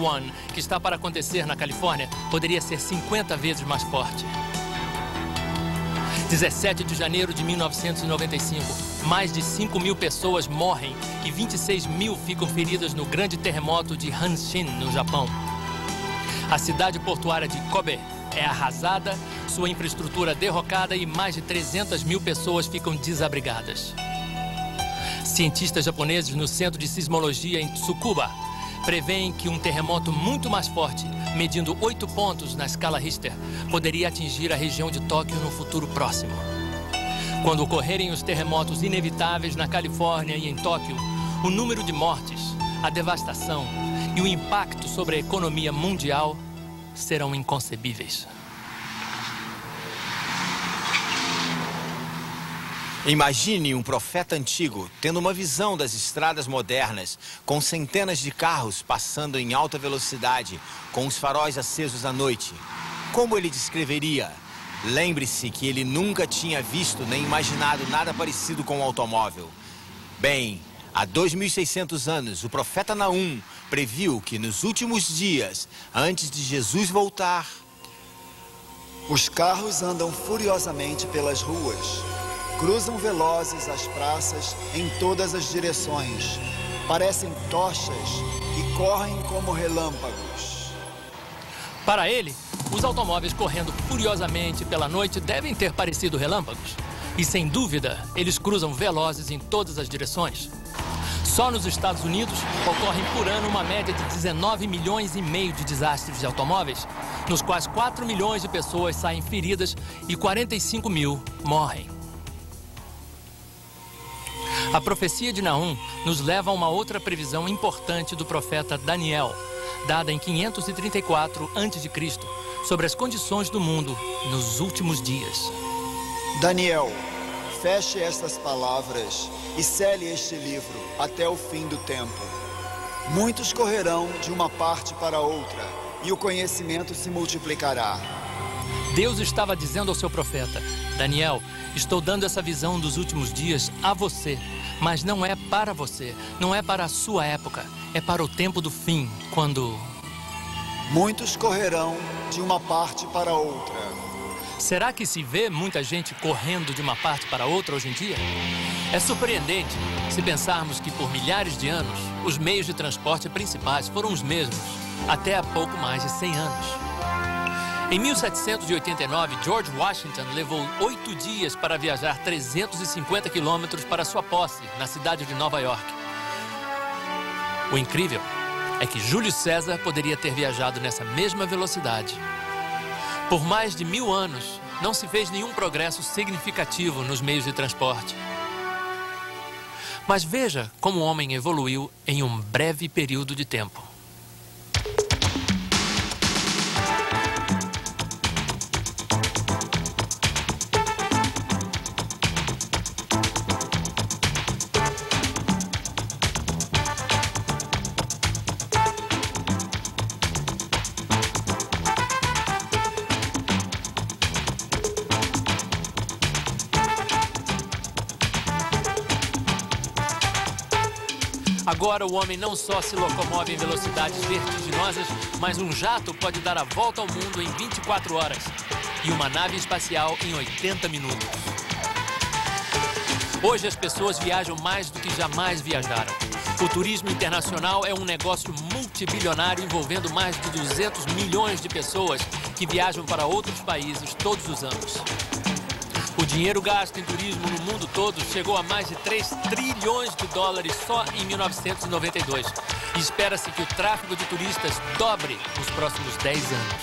One, que está para acontecer na Califórnia, poderia ser 50 vezes mais forte. 17 de janeiro de 1995, mais de 5.000 pessoas morrem e 26.000 ficam feridas no grande terremoto de Hanshin, no Japão. A cidade portuária de Kobe é arrasada, sua infraestrutura derrocada e mais de 300.000 pessoas ficam desabrigadas. Cientistas japoneses no Centro de Sismologia em Tsukuba preveem que um terremoto muito mais forte, medindo 8 pontos na escala Richter, poderia atingir a região de Tóquio no futuro próximo. Quando ocorrerem os terremotos inevitáveis na Califórnia e em Tóquio, o número de mortes, a devastação e o impacto sobre a economia mundial serão inconcebíveis. Imagine um profeta antigo tendo uma visão das estradas modernas, com centenas de carros passando em alta velocidade, com os faróis acesos à noite. Como ele descreveria? Lembre-se que ele nunca tinha visto nem imaginado nada parecido com um automóvel. Bem, há 2.600 anos, o profeta Naum previu que nos últimos dias, antes de Jesus voltar, os carros andam furiosamente pelas ruas. Cruzam velozes as praças em todas as direções. Parecem tochas e correm como relâmpagos. Para ele, os automóveis correndo furiosamente pela noite devem ter parecido relâmpagos. E, sem dúvida, eles cruzam velozes em todas as direções. Só nos Estados Unidos, ocorrem por ano uma média de 19 milhões e meio de desastres de automóveis, nos quais 4 milhões de pessoas saem feridas e 45 mil morrem. A profecia de Naum nos leva a uma outra previsão importante do profeta Daniel, dada em 534 a.C., sobre as condições do mundo nos últimos dias. Daniel, feche estas palavras e cele este livro até o fim do tempo. Muitos correrão de uma parte para outra e o conhecimento se multiplicará. Deus estava dizendo ao seu profeta: Daniel, estou dando essa visão dos últimos dias a você, mas não é para você, não é para a sua época, é para o tempo do fim, quando... Muitos correrão de uma parte para outra. Será que se vê muita gente correndo de uma parte para outra hoje em dia? É surpreendente se pensarmos que por milhares de anos, os meios de transporte principais foram os mesmos, até há pouco mais de 100 anos. Em 1789, George Washington levou 8 dias para viajar 350 quilômetros para sua posse, na cidade de Nova York. O incrível é que Júlio César poderia ter viajado nessa mesma velocidade. Por mais de 1000 anos, não se fez nenhum progresso significativo nos meios de transporte. Mas veja como o homem evoluiu em um breve período de tempo. Agora o homem não só se locomove em velocidades vertiginosas, mas um jato pode dar a volta ao mundo em 24 horas e uma nave espacial em 80 minutos. Hoje as pessoas viajam mais do que jamais viajaram. O turismo internacional é um negócio multibilionário envolvendo mais de 200 milhões de pessoas que viajam para outros países todos os anos. O dinheiro gasto em turismo no mundo todo chegou a mais de 3 trilhões de dólares só em 1992. E espera-se que o tráfego de turistas dobre nos próximos 10 anos.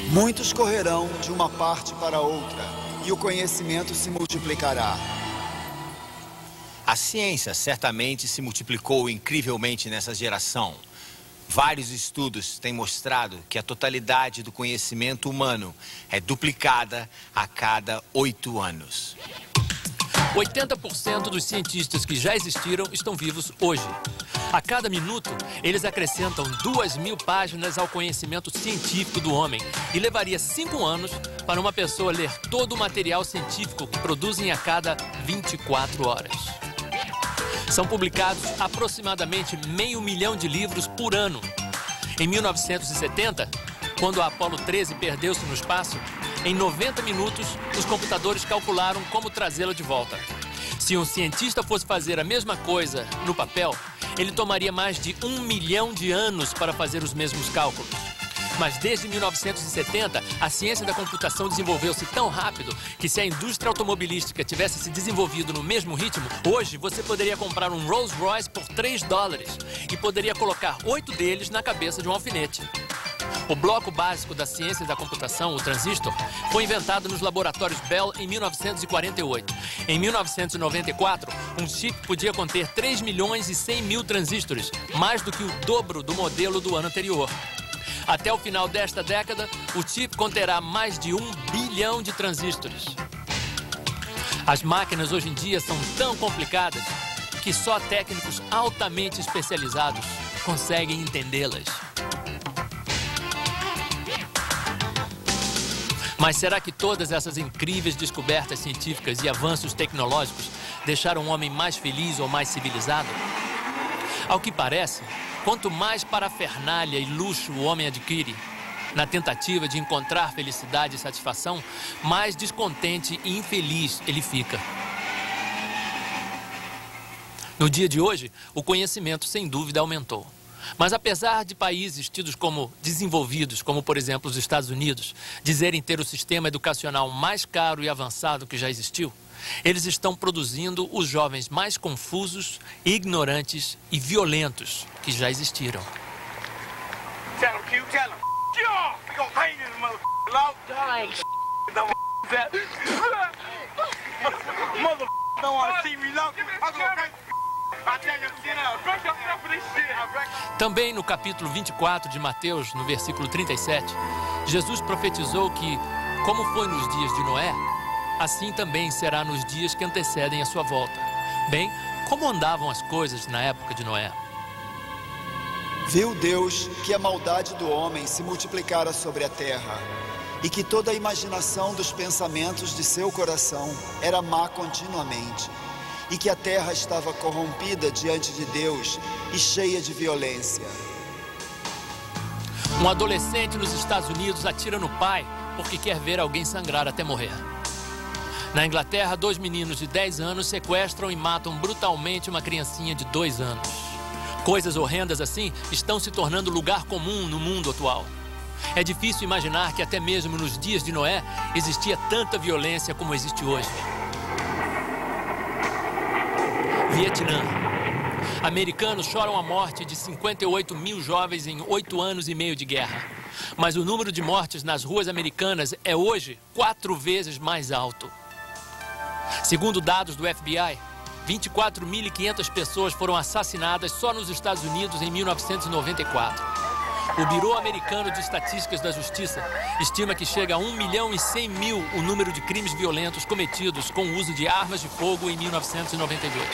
Muitos correrão de uma parte para outra e o conhecimento se multiplicará. A ciência certamente se multiplicou incrivelmente nessa geração. Vários estudos têm mostrado que a totalidade do conhecimento humano é duplicada a cada 8 anos. 80% dos cientistas que já existiram estão vivos hoje. A cada minuto, eles acrescentam 2.000 páginas ao conhecimento científico do homem e levaria 5 anos para uma pessoa ler todo o material científico que produzem a cada 24 horas. São publicados aproximadamente 500 mil de livros por ano. Em 1970, quando a Apollo 13 perdeu-se no espaço, em 90 minutos, os computadores calcularam como trazê-la de volta. Se um cientista fosse fazer a mesma coisa no papel, ele tomaria mais de 1 milhão de anos para fazer os mesmos cálculos. Mas desde 1970, a ciência da computação desenvolveu-se tão rápido que se a indústria automobilística tivesse se desenvolvido no mesmo ritmo, hoje você poderia comprar um Rolls Royce por $3 e poderia colocar 8 deles na cabeça de um alfinete. O bloco básico da ciência da computação, o transistor, foi inventado nos laboratórios Bell em 1948. Em 1994, um chip podia conter 3 milhões e 100 mil transistores, mais do que o dobro do modelo do ano anterior. Até o final desta década, o chip conterá mais de 1 bilhão de transistores. As máquinas hoje em dia são tão complicadas que só técnicos altamente especializados conseguem entendê-las. Mas será que todas essas incríveis descobertas científicas e avanços tecnológicos deixaram o homem mais feliz ou mais civilizado? Ao que parece, quanto mais parafernália e luxo o homem adquire, na tentativa de encontrar felicidade e satisfação, mais descontente e infeliz ele fica. No dia de hoje, o conhecimento sem dúvida aumentou. Mas apesar de países tidos como desenvolvidos, como por exemplo os Estados Unidos, dizerem ter o sistema educacional mais caro e avançado que já existiu, eles estão produzindo os jovens mais confusos, ignorantes e violentos que já existiram. Também no capítulo 24 de Mateus, no versículo 37, Jesus profetizou que, como foi nos dias de Noé, assim também será nos dias que antecedem a sua volta. Bem, como andavam as coisas na época de Noé? Viu Deus que a maldade do homem se multiplicara sobre a terra e que toda a imaginação dos pensamentos de seu coração era má continuamente e que a terra estava corrompida diante de Deus e cheia de violência. Um adolescente nos Estados Unidos atira no pai porque quer ver alguém sangrar até morrer. Na Inglaterra, 2 meninos de 10 anos sequestram e matam brutalmente uma criancinha de 2 anos. Coisas horrendas assim estão se tornando lugar comum no mundo atual. É difícil imaginar que até mesmo nos dias de Noé existia tanta violência como existe hoje. Vietnã. Americanos choram a morte de 58 mil jovens em 8 anos e meio de guerra. Mas o número de mortes nas ruas americanas é hoje 4 vezes mais alto. Segundo dados do FBI, 24.500 pessoas foram assassinadas só nos Estados Unidos em 1994. O Bureau Americano de Estatísticas da Justiça estima que chega a 1 milhão e 100 mil o número de crimes violentos cometidos com o uso de armas de fogo em 1992.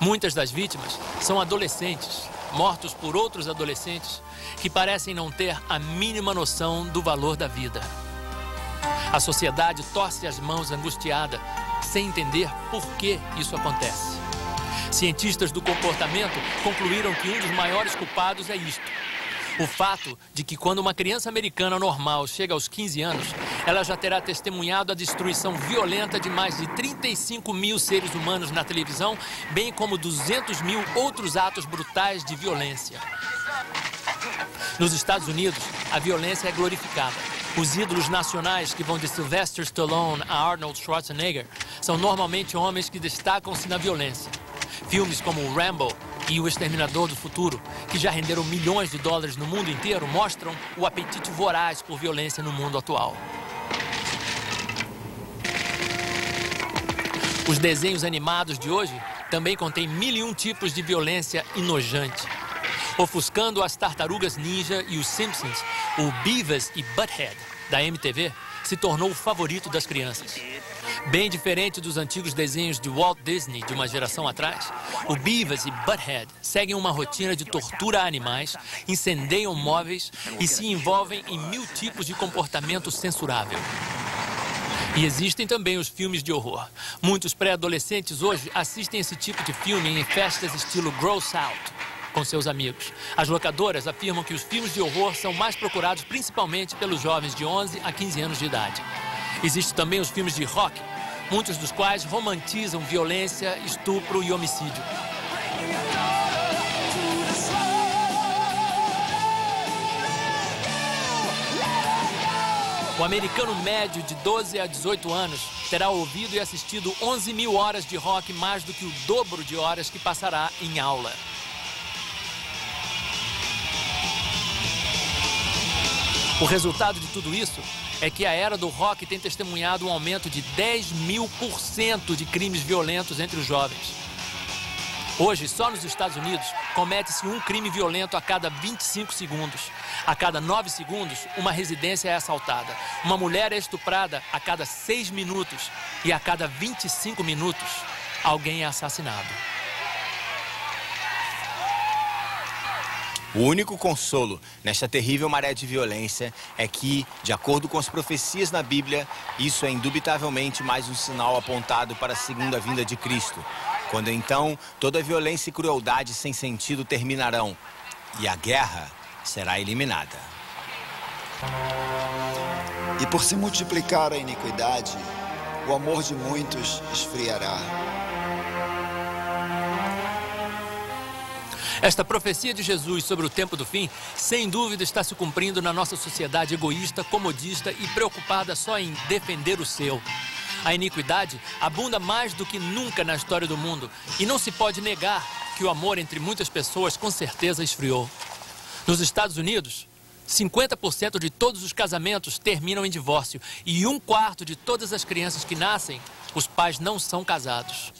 Muitas das vítimas são adolescentes, mortos por outros adolescentes que parecem não ter a mínima noção do valor da vida. A sociedade torce as mãos angustiada, sem entender por que isso acontece. Cientistas do comportamento concluíram que um dos maiores culpados é isto: o fato de que quando uma criança americana normal chega aos 15 anos, ela já terá testemunhado a destruição violenta de mais de 35 mil seres humanos na televisão, bem como 200 mil outros atos brutais de violência. Nos Estados Unidos, a violência é glorificada. Os ídolos nacionais que vão de Sylvester Stallone a Arnold Schwarzenegger são normalmente homens que destacam-se na violência. Filmes como o Rambo e O Exterminador do Futuro, que já renderam milhões de dólares no mundo inteiro, mostram o apetite voraz por violência no mundo atual. Os desenhos animados de hoje também contêm 1001 tipos de violência enojante. Ofuscando as Tartarugas Ninja e os Simpsons, o Beavis e Butthead, da MTV, se tornou o favorito das crianças. Bem diferente dos antigos desenhos de Walt Disney de uma geração atrás, o Beavis e Butthead seguem uma rotina de tortura a animais, incendeiam móveis e se envolvem em 1000 tipos de comportamento censurável. E existem também os filmes de horror. Muitos pré-adolescentes hoje assistem esse tipo de filme em festas estilo Gross Out com seus amigos. As locadoras afirmam que os filmes de horror são mais procurados principalmente pelos jovens de 11 a 15 anos de idade. Existem também os filmes de rock, muitos dos quais romantizam violência, estupro e homicídio. O americano médio de 12 a 18 anos terá ouvido e assistido 11.000 horas de rock, mais do que o dobro de horas que passará em aula. O resultado de tudo isso é que a era do rock tem testemunhado um aumento de 10.000% de crimes violentos entre os jovens. Hoje, só nos Estados Unidos, comete-se um crime violento a cada 25 segundos. A cada 9 segundos, uma residência é assaltada. Uma mulher é estuprada a cada 6 minutos. E a cada 25 minutos, alguém é assassinado. O único consolo nesta terrível maré de violência é que, de acordo com as profecias na Bíblia, isso é indubitavelmente mais um sinal apontado para a segunda vinda de Cristo, quando então toda violência e crueldade sem sentido terminarão e a guerra será eliminada. E por se multiplicar a iniquidade, o amor de muitos esfriará. Esta profecia de Jesus sobre o tempo do fim, sem dúvida, está se cumprindo na nossa sociedade egoísta, comodista e preocupada só em defender o seu. A iniquidade abunda mais do que nunca na história do mundo e não se pode negar que o amor entre muitas pessoas com certeza esfriou. Nos Estados Unidos, 50% de todos os casamentos terminam em divórcio e 1/4 de todas as crianças que nascem, os pais não são casados.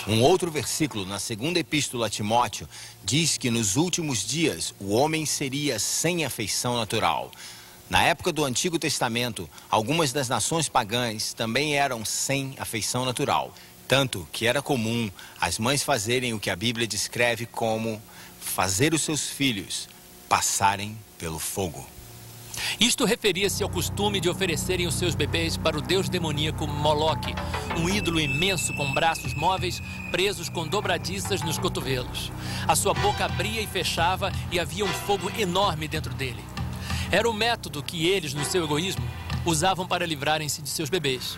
Um outro versículo na segunda epístola a Timóteo diz que nos últimos dias o homem seria sem afeição natural. Na época do Antigo Testamento, algumas das nações pagãs também eram sem afeição natural. Tanto que era comum as mães fazerem o que a Bíblia descreve como fazer os seus filhos passarem pelo fogo. Isto referia-se ao costume de oferecerem os seus bebês para o deus demoníaco Moloque, um ídolo imenso com braços móveis presos com dobradiças nos cotovelos. A sua boca abria e fechava e havia um fogo enorme dentro dele. Era o método que eles, no seu egoísmo, usavam para livrarem-se de seus bebês.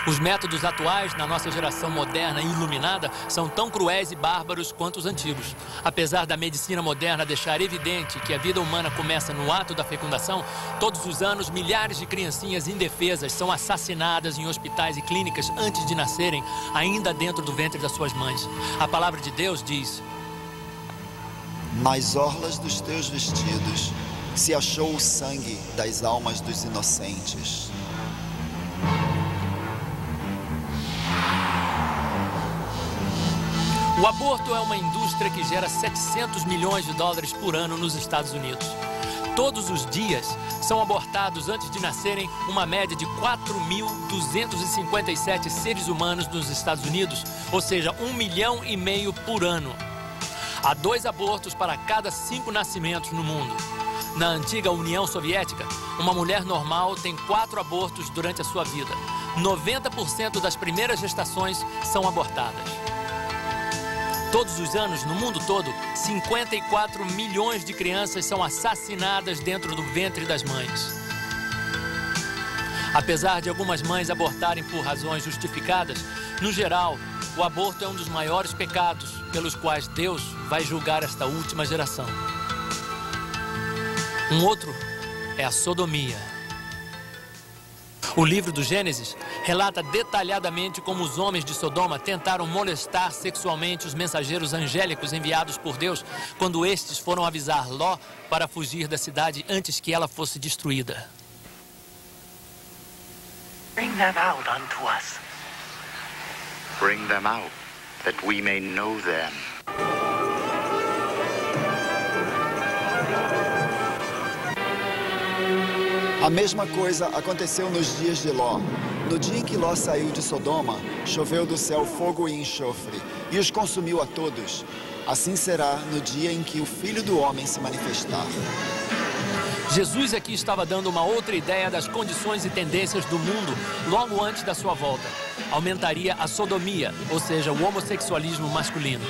Os métodos atuais, na nossa geração moderna e iluminada, são tão cruéis e bárbaros quanto os antigos. Apesar da medicina moderna deixar evidente que a vida humana começa no ato da fecundação, todos os anos milhares de criancinhas indefesas são assassinadas em hospitais e clínicas antes de nascerem, ainda dentro do ventre das suas mães. A palavra de Deus diz: nas orlas dos teus vestidos se achou o sangue das almas dos inocentes. O aborto é uma indústria que gera 700 milhões de dólares por ano nos Estados Unidos. Todos os dias são abortados antes de nascerem uma média de 4.257 seres humanos nos Estados Unidos, ou seja, 1,5 milhão por ano. Há 2 abortos para cada 5 nascimentos no mundo. Na antiga União Soviética, uma mulher normal tem 4 abortos durante a sua vida. 90% das primeiras gestações são abortadas. Todos os anos, no mundo todo, 54 milhões de crianças são assassinadas dentro do ventre das mães. Apesar de algumas mães abortarem por razões justificadas, no geral, o aborto é um dos maiores pecados pelos quais Deus vai julgar esta última geração. Um outro é a sodomia. O livro do Gênesis relata detalhadamente como os homens de Sodoma tentaram molestar sexualmente os mensageiros angélicos enviados por Deus quando estes foram avisar Ló para fugir da cidade antes que ela fosse destruída. Bring them out unto us. Bring them out, that we may know them. A mesma coisa aconteceu nos dias de Ló. No dia em que Ló saiu de Sodoma, choveu do céu fogo e enxofre, e os consumiu a todos. Assim será no dia em que o Filho do Homem se manifestar. Jesus aqui estava dando uma outra ideia das condições e tendências do mundo logo antes da sua volta. Aumentaria a sodomia, ou seja, o homossexualismo masculino.